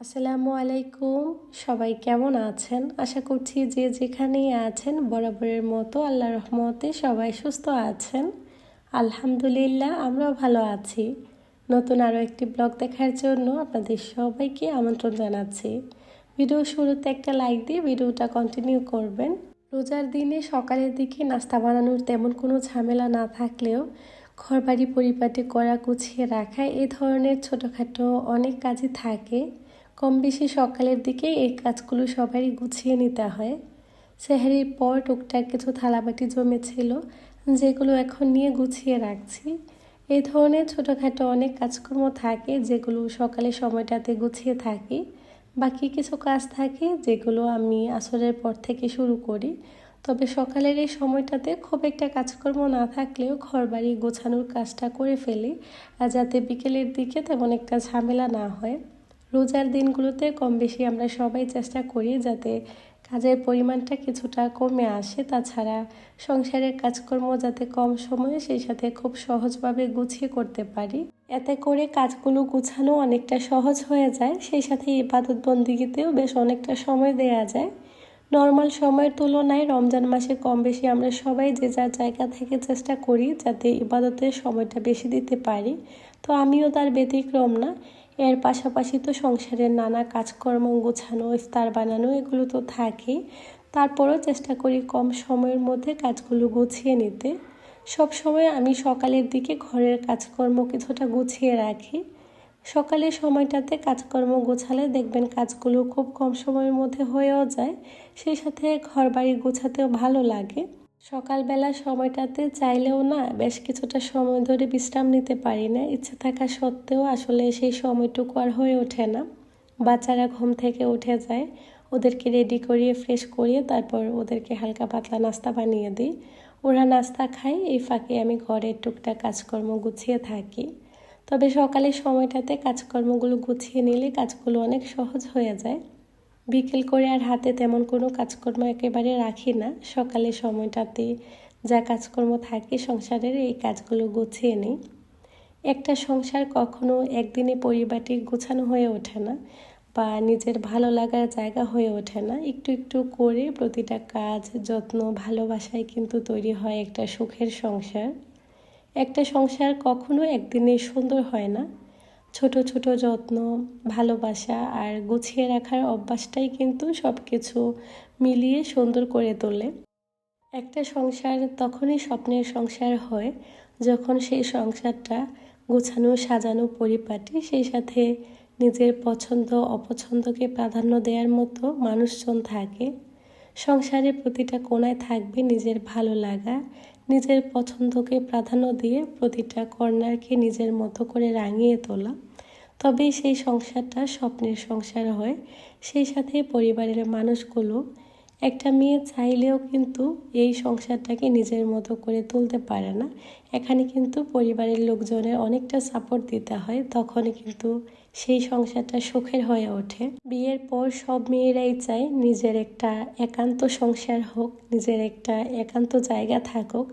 আসসালামু আলাইকুম। সবাই কেমন আছেন? আশা করছি যে যেখানেই আছেন বরাবরের মতো আল্লাহর রহমতে সবাই সুস্থ আছেন। আলহামদুলিল্লাহ আমরাও ভালো আছি। নতুন আরও একটি ব্লগ দেখার জন্য আপনাদের সবাইকে আমন্ত্রণ জানাচ্ছি। ভিডিও শুরুতে একটা লাইক দিয়ে ভিডিওটা কন্টিনিউ করবেন। রোজার দিনে সকালের দিকে নাস্তা বানানোর তেমন কোনো ঝামেলা না থাকলেও ঘরবাড়ি পরিপাটি করা, গুছিয়ে রাখা এই ধরনের ছোটোখাটো অনেক কাজই থাকে। কম বেশি সকালের দিকে এই কাজগুলো সবারই গুছিয়ে নিতে হয়। সেহরির পর টুকটাক কিছু থালাবাটি জমেছিল, যেগুলো এখন নিয়ে গুছিয়ে রাখছি। এই ধরনের ছোটোখাটো অনেক কাজকর্ম থাকে যেগুলো সকালের সময়টাতে গুছিয়ে থাকি। বাকি কিছু কাজ থাকে যেগুলো আমি আসরের পর থেকে শুরু করি। তবে সকালের এই সময়টাতে খুব একটা কাজকর্ম না থাকলেও ঘরবাড়ি গোছানোর কাজটা করে ফেলি, যাতে বিকেলের দিকে তেমন একটা ঝামেলা না হয়। রোজার দিনগুলোতে কম বেশি আমরা সবাই চেষ্টা করি যাতে কাজের পরিমাণটা কিছুটা কমে আসে। তাছাড়া সংসারের কাজকর্ম যাতে কম সময়ে সেই সাথে খুব সহজভাবে গুছিয়ে করতে পারি। এতে করে কাজগুলো গুছানো অনেকটা সহজ হয়ে যায়, সেই সাথে ইবাদত বন্দিগিতেও বেশ অনেকটা সময় দেওয়া যায়। নর্মাল সময়ের তুলনায় রমজান মাসে কম বেশি আমরা সবাই যে যার জায়গা থেকে চেষ্টা করি যাতে ইবাদতের সময়টা বেশি দিতে পারি। তো আমিও তার ব্যতিক্রম না। এর পাশাপাশি তো সংসারের নানা কাজকর্ম গোছানো, ইফতার বানানো এগুলো তো থাকেই। তারপরও চেষ্টা করি কম সময়ের মধ্যে কাজগুলো গুছিয়ে নিতে। সব সময় আমি সকালের দিকে ঘরের কাজকর্ম কিছুটা গুছিয়ে রাখি। সকালের সময়টাতে কাজকর্ম গোছালে দেখবেন কাজগুলো খুব কম সময়ের মধ্যে হয়েও যায়, সেই সাথে ঘর বাড়ি গোছাতেও ভালো লাগে। সকালবেলা সময়টাতে চাইলেও না বেশ কিছুটা সময় ধরে বিশ্রাম নিতে পারি না, ইচ্ছে থাকা সত্ত্বেও আসলে সেই সময়টুকু আর হয়ে ওঠে না। বাচ্চারা ঘুম থেকে উঠে যায়, ওদেরকে রেডি করিয়ে ফ্রেশ করিয়ে তারপর ওদেরকে হালকা পাতলা নাস্তা বানিয়ে দিই। ওরা নাস্তা খায়, এই ফাঁকে আমি ঘরের টুকটাক কাজকর্ম গুছিয়ে থাকি। তবে সকালের সময়টাতে কাজকর্মগুলো গুছিয়ে নিলে কাজগুলো অনেক সহজ হয়ে যায়। বিকেল করে আর হাতে তেমন কোনো কাজকর্ম একেবারে রাখি না। সকালের সময়টাতে যা কাজকর্ম থাকে সংসারের এই কাজগুলো গুছিয়ে নিই। একটা সংসার কখনো একদিনে পরিপাটি গোছানো হয়ে ওঠে না বা নিজের ভালো লাগার জায়গা হয়ে ওঠে না। একটু একটু করে প্রতিটা কাজ, যত্ন, ভালোবাসায় কিন্তু তৈরি হয় একটা সুখের সংসার। একটা সংসার কখনো একদিনে সুন্দর হয় না। ছোট ছোট যত্ন, ভালোবাসা আর গুছিয়ে রাখার অভ্যাসটাই কিন্তু সব কিছু মিলিয়ে সুন্দর করে তোলে। একটা সংসার তখনই স্বপ্নের সংসার হয় যখন সেই সংসারটা গোছানো, সাজানো, পরিপাটি, সেই সাথে নিজের পছন্দ অপছন্দকে প্রাধান্য দেওয়ার মতো মানুষজন থাকে। সংসারে প্রতিটা কোণায় থাকবে নিজের ভালো লাগা, নিজের পছন্দকে প্রাধান্য দিয়ে প্রতিটা কর্নারকে নিজের মতো করে রাঙিয়ে তোলা। তবেই সেই সংসারটা স্বপ্নের সংসার হয়। সেই সাথে পরিবারের মানুষগুলো, একটা মেয়ে চাইলেও কিন্তু এই সংসারটাকে নিজের মতো করে তুলতে পারে না। এখানে কিন্তু পরিবারের লোকজনের অনেকটা সাপোর্ট দিতে হয়, তখনই কিন্তু সেই সংসারটা সুখের হয়ে ওঠে। বিয়ের পর সব মেয়েরাই চায় নিজের একটা একান্ত সংসার হোক, নিজের একটা একান্ত জায়গা থাকুক,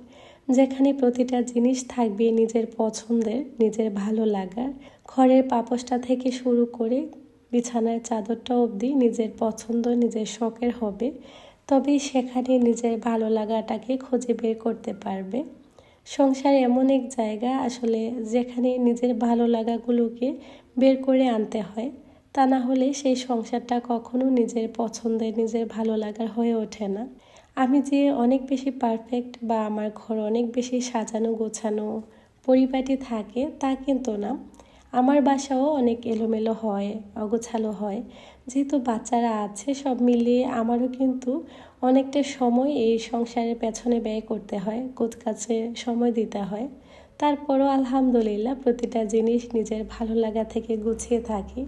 যেখানে প্রতিটা জিনিস থাকবে নিজের পছন্দের, নিজের ভালো লাগার। ঘরের পাপোশটা থেকে শুরু করে বিছানার চাদরটা অবধি নিজের পছন্দ, নিজের শখের হবে। তবেই সেখানে নিজের ভালো লাগাটাকে খুঁজে বের করতে পারবে। সংসার এমন এক জায়গা আসলে যেখানে নিজের ভালো লাগাগুলোকে বের করে আনতে হয়। তা না হলে সেই সংসারটা কখনো নিজের পছন্দের, নিজের ভালো লাগার হয়ে ওঠে না। আমি যে অনেক বেশি পারফেক্ট বা আমার ঘর অনেক বেশি সাজানো গোছানো পরিপাটি থাকে তা কিন্তু না। আমার বাসাও অনেক এলোমেলো হয়, অগোছালো হয়। যেহেতু বাচ্চারা আছে, সব মিলিয়ে আমারও কিন্তু অনেকটা সময় এই সংসারের পেছনে ব্যয় করতে হয়, কোচকাচে সময় দিতে হয়। তারপরও আলহামদুলিল্লাহ প্রতিটা জিনিস নিজের ভালো লাগা থেকে গুছিয়ে থাকি।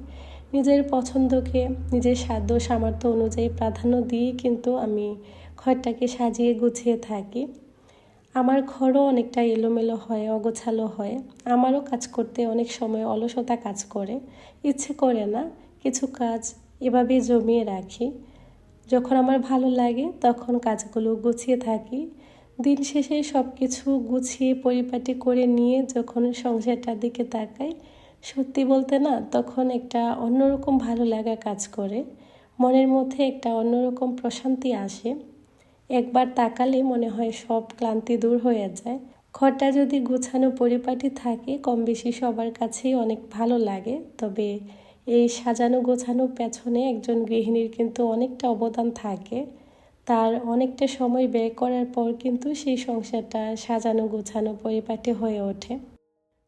নিজের পছন্দকে নিজের সাধ্য সামর্থ্য অনুযায়ী প্রাধান্য দিয়ে কিন্তু আমি ঘরটাকে সাজিয়ে গুছিয়ে থাকি। আমার ঘরও অনেকটা এলোমেলো হয়, অগোছালো হয়। আমারও কাজ করতে অনেক সময় অলসতা কাজ করে, ইচ্ছে করে না। কিছু কাজ এভাবেই জমিয়ে রাখি। যখন আমার ভালো লাগে তখন কাজগুলো গুছিয়ে থাকি। দিন শেষে সব কিছু গুছিয়ে পরিপাটি করে নিয়ে যখন সংসারটার দিকে তাকাই, সত্যি বলতে না তখন একটা অন্যরকম ভালো লাগা কাজ করে, মনের মধ্যে একটা অন্যরকম প্রশান্তি আসে। একবার তাকালে মনে হয় সব ক্লান্তি দূর হয়ে যায়। ঘরটা যদি গোছানো পরিপাটি থাকে কম বেশি সবার কাছেই অনেক ভালো লাগে। তবে এই সাজানো গোছানোর পেছনে একজন গৃহিণীর কিন্তু অনেকটা অবদান থাকে। তার অনেকটা সময় ব্যয় করার পর কিন্তু সেই সংসারটা সাজানো গোছানো পরিপাটি হয়ে ওঠে।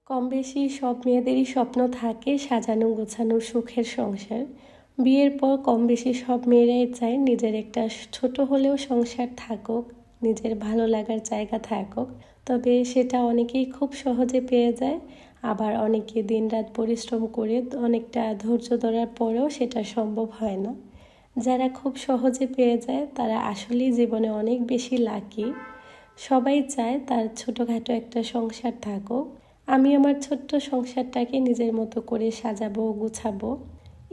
কম বেশি সব মেয়েদেরই স্বপ্ন থাকে সাজানো গোছানো সুখের সংসার। বিয়ের পর কম বেশি সব মেয়েরাই চায় নিজের একটা ছোট হলেও সংসার থাকুক, নিজের ভালো লাগার জায়গা থাকুক। তবে সেটা অনেকেই খুব সহজে পেয়ে যায়, আবার অনেকে দিনরাত পরিশ্রম করে অনেকটা ধৈর্য ধরার পরেও সেটা সম্ভব হয় না। যারা খুব সহজে পেয়ে যায় তারা আসলেই জীবনে অনেক বেশি লাকি। সবাই চায় তার ছোটোখাটো একটা সংসার থাকুক। আমি আমার ছোট্ট সংসারটাকে নিজের মতো করে সাজাবো, গুছাবো।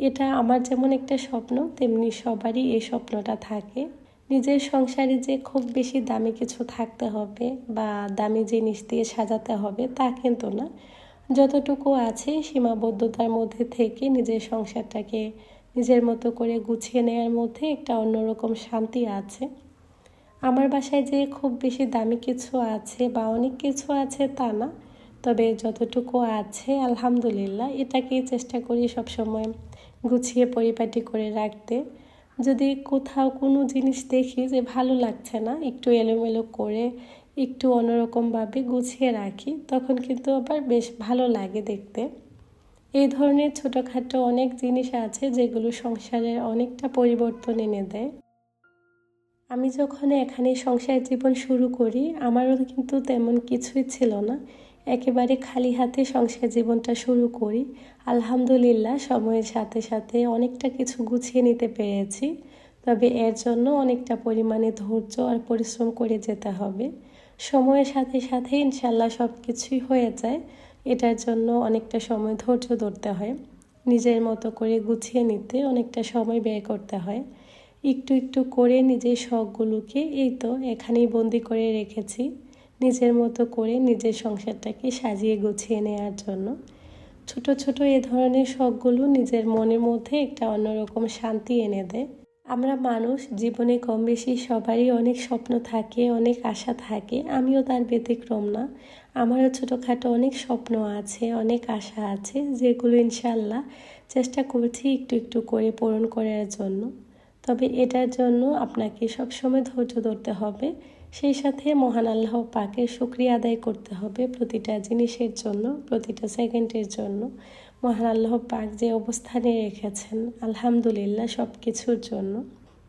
এটা আমার যেমন একটা স্বপ্ন, তেমনি সবারই এই স্বপ্নটা থাকে। নিজের সংসারে যে খুব বেশি দামি কিছু থাকতে হবে বা দামি জিনিস দিয়ে সাজাতে হবে তা কিন্তু না। যতটুকু আছে সীমাবদ্ধতার মধ্যে থেকে নিজের সংসারটাকে নিজের মতো করে গুছিয়ে নেওয়ার মধ্যে একটা অন্যরকম শান্তি আছে। আমার বাসায় যে খুব বেশি দামি কিছু আছে বা অনেক কিছু আছে তা না, তবে যতটুকু আছে আলহামদুলিল্লাহ এটাকেই চেষ্টা করি সবসময় গুছিয়ে পরিপাটি করে রাখতে। যদি কোথাও কোনো জিনিস দেখি যে ভালো লাগছে না, একটু এলোমেলো করে একটু অন্যরকমভাবে গুছিয়ে রাখি, তখন কিন্তু আবার বেশ ভালো লাগে দেখতে। এই ধরনের ছোটোখাটো অনেক জিনিস আছে যেগুলো সংসারের অনেকটা পরিবর্তন এনে দেয়। আমি যখন এখানে সংসার জীবন শুরু করি আমারও কিন্তু তেমন কিছুই ছিল না, একেবারে খালি হাতে সংসার জীবনটা শুরু করি। আলহামদুলিল্লাহ সময়ের সাথে সাথে অনেকটা কিছু গুছিয়ে নিতে পেরেছি। তবে এর জন্য অনেকটা পরিমাণে ধৈর্য আর পরিশ্রম করে যেতে হবে। সময়ের সাথে সাথে ইনশাল্লাহ সব কিছুই হয়ে যায়। এটার জন্য অনেকটা সময় ধৈর্য ধরতে হয়, নিজের মতো করে গুছিয়ে নিতে অনেকটা সময় ব্যয় করতে হয়। একটু একটু করে নিজের শখগুলোকে এই তো এখানেই বন্দি করে রেখেছি, নিজের মতো করে নিজের সংসারটাকে সাজিয়ে গুছিয়ে নেওয়ার জন্য। ছোট ছোট এ ধরনের শখগুলো নিজের মনের মধ্যে একটা অন্যরকম শান্তি এনে দেয়। আমরা মানুষ, জীবনে কম বেশি সবারই অনেক স্বপ্ন থাকে, অনেক আশা থাকে, আমিও তার ব্যতিক্রম না। আমারও ছোটোখাটো অনেক স্বপ্ন আছে, অনেক আশা আছে, যেগুলো ইনশাল্লাহ চেষ্টা করছি একটু একটু করে পূরণ করার জন্য। তবে এটার জন্য আপনাকে সবসময় ধৈর্য ধরতে হবে, সেই সাথে মহান আল্লাহ পাকের শুকরিয়া আদায় করতে হবে প্রতিটা জিনিসের জন্য, প্রতিটা সেকেন্ডের জন্য। মহান আল্লাহ পাক যে অবস্থানে রেখেছেন আলহামদুলিল্লাহ সব কিছুর জন্য,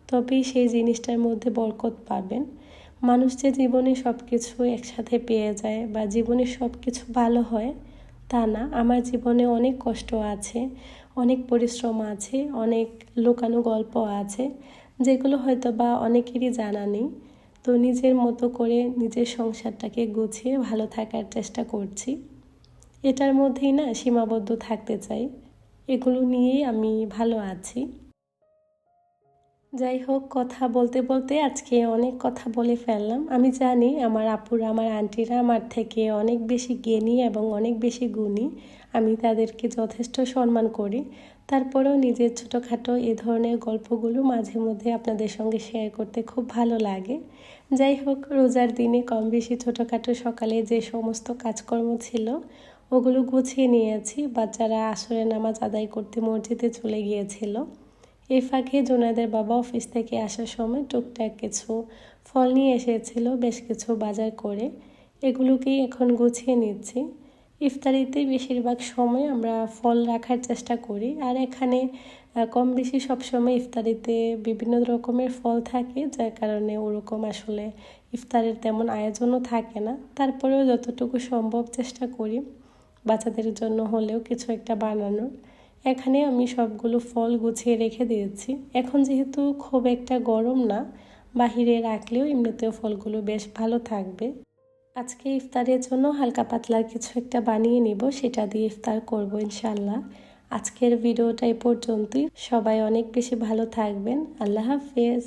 তবেই সেই জিনিসটার মধ্যে বরকত পাবেন। মানুষ যে জীবনে সব কিছু একসাথে পেয়ে যায় বা জীবনে সব কিছু ভালো হয় তা না। আমার জীবনে অনেক কষ্ট আছে, অনেক পরিশ্রম আছে, অনেক লুকানো গল্প আছে, যেগুলো হয়তো বা অনেকেরই জানা নেই। তো নিজের মতো করে নিজের সংসারটাকে গুছিয়ে ভালো থাকার চেষ্টা করছি। এটার মধ্যেই না সীমাবদ্ধ থাকতে চাই, এগুলো নিয়েই আমি ভালো আছি। যাই হোক, কথা বলতে বলতে আজকে অনেক কথা বলে ফেললাম। আমি জানি আমার আপুরা, আমার আন্টিরা আমার থেকে অনেক বেশি জ্ঞানী এবং অনেক বেশি গুণী। আমি তাদেরকে যথেষ্ট সম্মান করি। তারপরেও নিজের ছোটোখাটো এ ধরনের গল্পগুলো মাঝে মধ্যে আপনাদের সঙ্গে শেয়ার করতে খুব ভালো লাগে। যাই হোক, রোজার দিনে কম বেশি ছোটোখাটো সকালে যে সমস্ত কাজকর্ম ছিল ওগুলো গুছিয়ে নিয়েছি। বাচ্চারা আসরের নামাজ আদায় করতে মসজিদে চলে গিয়েছিল। এই ফাঁকে জুনাদের বাবা অফিস থেকে আসার সময় টুকটাক কিছু ফল নিয়ে এসেছিল, বেশ কিছু বাজার করে। এগুলোকেই এখন গুছিয়ে নিচ্ছি। ইফতারিতে বেশিরভাগ সময় আমরা ফল রাখার চেষ্টা করি, আর এখানে কম বেশি সবসময় ইফতারিতে বিভিন্ন রকমের ফল থাকে, যার কারণে ওরকম আসলে ইফতারের তেমন আয়োজনও থাকে না। তারপরেও যতটুকু সম্ভব চেষ্টা করি বাচ্চাদের জন্য হলেও কিছু একটা বানানোর। এখানে আমি সবগুলো ফল গুছিয়ে রেখে দিয়েছি। এখন যেহেতু খুব একটা গরম না, বাহিরে রাখলেও এমনিতেও ফলগুলো বেশ ভালো থাকবে। আজকে ইফতারের জন্য হালকা পাতলা কিছু একটা বানিয়ে নিব, সেটা দিয়ে ইফতার করব ইনশাল্লাহ। আজকের ভিডিওটা এই পর্যন্তই। সবাই অনেক বেশি ভালো থাকবেন। আল্লাহ হাফেজ।